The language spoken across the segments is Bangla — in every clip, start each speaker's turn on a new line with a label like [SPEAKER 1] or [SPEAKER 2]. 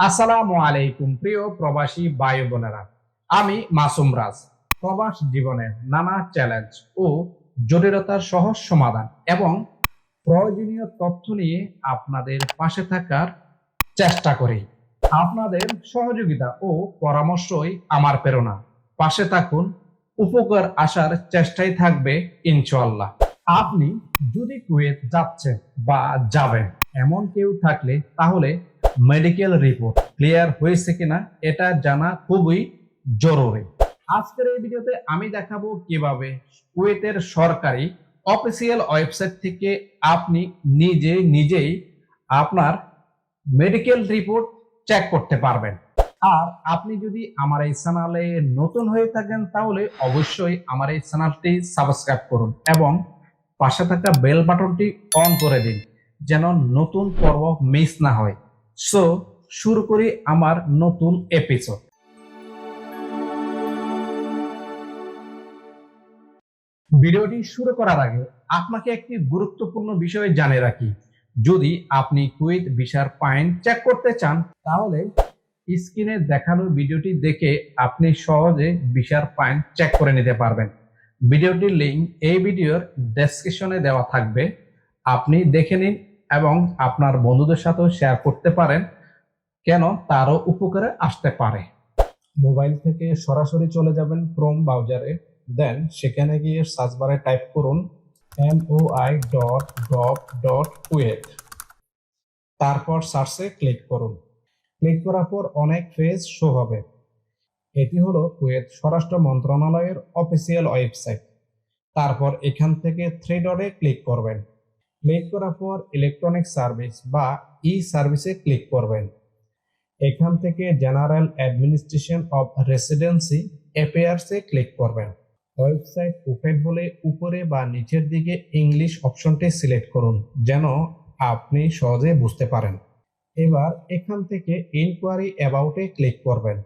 [SPEAKER 1] আসসালামু আলাইকুম প্রিয় প্রবাসী ভাই বোনেরা, আমি মাসুম রাজ। প্রবাস জীবনের নানা চ্যালেঞ্জ ও জটিলতার সহজ সমাধান এবং প্রয়োজনীয় তথ্য নিয়ে আপনাদের পাশে থাকার চেষ্টা করি। আপনাদের সহযোগিতা ও পরামর্শই আমার প্রেরণা। পাশে থাকুন, উপকার আসার চেষ্টাই থাকবে ইনশাআল্লাহ। আপনি যদি কুয়েত যাচ্ছেন বা যাবেন এমন কেউ থাকলে তাহলে মেডিকেল রিপোর্ট ক্লিয়ার হয়েছে কিনা এটা জানা খুবই জরুরি। আজকের এই ভিডিওতে আমি দেখাবো কিভাবে কুয়েতের সরকারি অফিসিয়াল ওয়েবসাইট থেকে আপনি নিজেই আপনার মেডিকেল রিপোর্ট চেক করতে পারবেন। আর আপনি যদি আমার এই চ্যানেলে নতুন হয়ে থাকেন তাহলে অবশ্যই আমার এই চ্যানেলটি সাবস্ক্রাইব করুন এবং পাশে থাকা বেল বাটনটি অন করে দিন যেন নতুন পর্ব মিস না হয়। সো শুরু করি আমার নতুন এপিসোড। ভিডিওটি শুরু করার আগে আপনাকে একটি গুরুত্বপূর্ণ বিষয় জানিয়ে রাখি। যদি আপনি কুয়েত ভিসার পয়েন্ট চেক করতে চান তাহলে স্ক্রিনে দেখানো ভিডিওটি দেখে আপনি সহজে ভিসার পয়েন্ট চেক করে নিতে পারবেন। ভিডিওটির লিংক এই ভিডিওর ডেসক্রিপশনে দেওয়া থাকবে, আপনি দেখে নিন এবং আপনার বন্ধুদের সাথেও শেয়ার করতে পারেন, কেন তারও উপকারে আসতে পারে। মোবাইল থেকে সরাসরি চলে যাবেন ক্রোম ব্রাউজারে, দেন সেখানে গিয়ে সার্চ বারে টাইপ করুন moi.gov.kuwait, তারপর সার্চে ক্লিক করুন। ক্লিক করার পর অনেক পেজ শো হবে। এটি হলো কুয়েত স্বরাষ্ট্র মন্ত্রণালয়ের অফিসিয়াল ওয়েবসাইট। তারপর এখান থেকে থ্রি ডটে ক্লিক করবেন। ক্লিক করার পর ইলেকট্রনিক সার্ভিস বা ই সার্ভিসে ক্লিক করবেন। এখান থেকে জেনারেল অ্যাডমিনিস্ট্রেশন অফ রেসিডেন্সি অ্যাফেয়ার্সে ক্লিক করবেন। ওয়েবসাইট ওপেন হলে উপরে বা নিচের দিকে ইংলিশ অপশনটি সিলেক্ট করুন যেন আপনি সহজে বুঝতে পারেন। এবার এখান থেকে ইনকোয়ারি অ্যাবাউটে ক্লিক করবেন।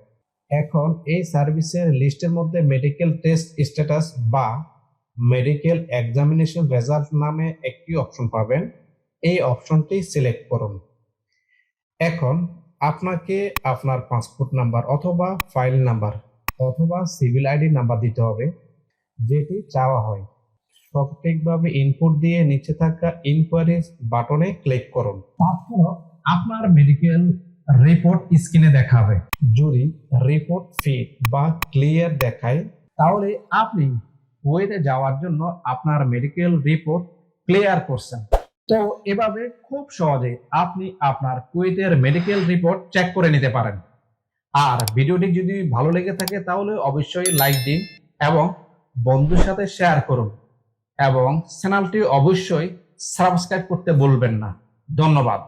[SPEAKER 1] এখন এই সার্ভিসের লিস্টের মধ্যে মেডিকেল টেস্ট স্ট্যাটাস বা মেডিকেল এক্সামিনেশন রেজাল্ট নামে একটি অপশন পাবেন। এই অপশনটি সিলেক্ট করুন। এখন আপনাকে আপনার পাসপোর্ট নাম্বার অথবা ফাইল নাম্বার অথবা সিভিল আইডি নাম্বার দিতে হবে, যেটি চাওয়া হয়। সঠিকভাবে ইনপুট দিয়ে নিচে থাকা ইনকোয়ারি বাটনে ক্লিক করুন। তারপর আপনার মেডিকেল রিপোর্ট স্ক্রিনে দেখাবে। যদি রিপোর্ট ফিট বা ক্লিয়ার দেখায় তাহলে আপনি কুয়েতে যাওয়ার জন্য আপনার মেডিকেল রিপোর্ট ক্লিয়ার করছেন। তো এভাবে খুব সহজে আপনি আপনার কুয়েতের মেডিকেল রিপোর্ট চেক করে নিতে পারেন। আর ভিডিওটি যদি ভালো লেগে থাকে তাহলে অবশ্যই লাইক দিন এবং বন্ধুর সাথে শেয়ার করুন এবং চ্যানেলটি অবশ্যই সাবস্ক্রাইব করতে ভুলবেন না। ধন্যবাদ।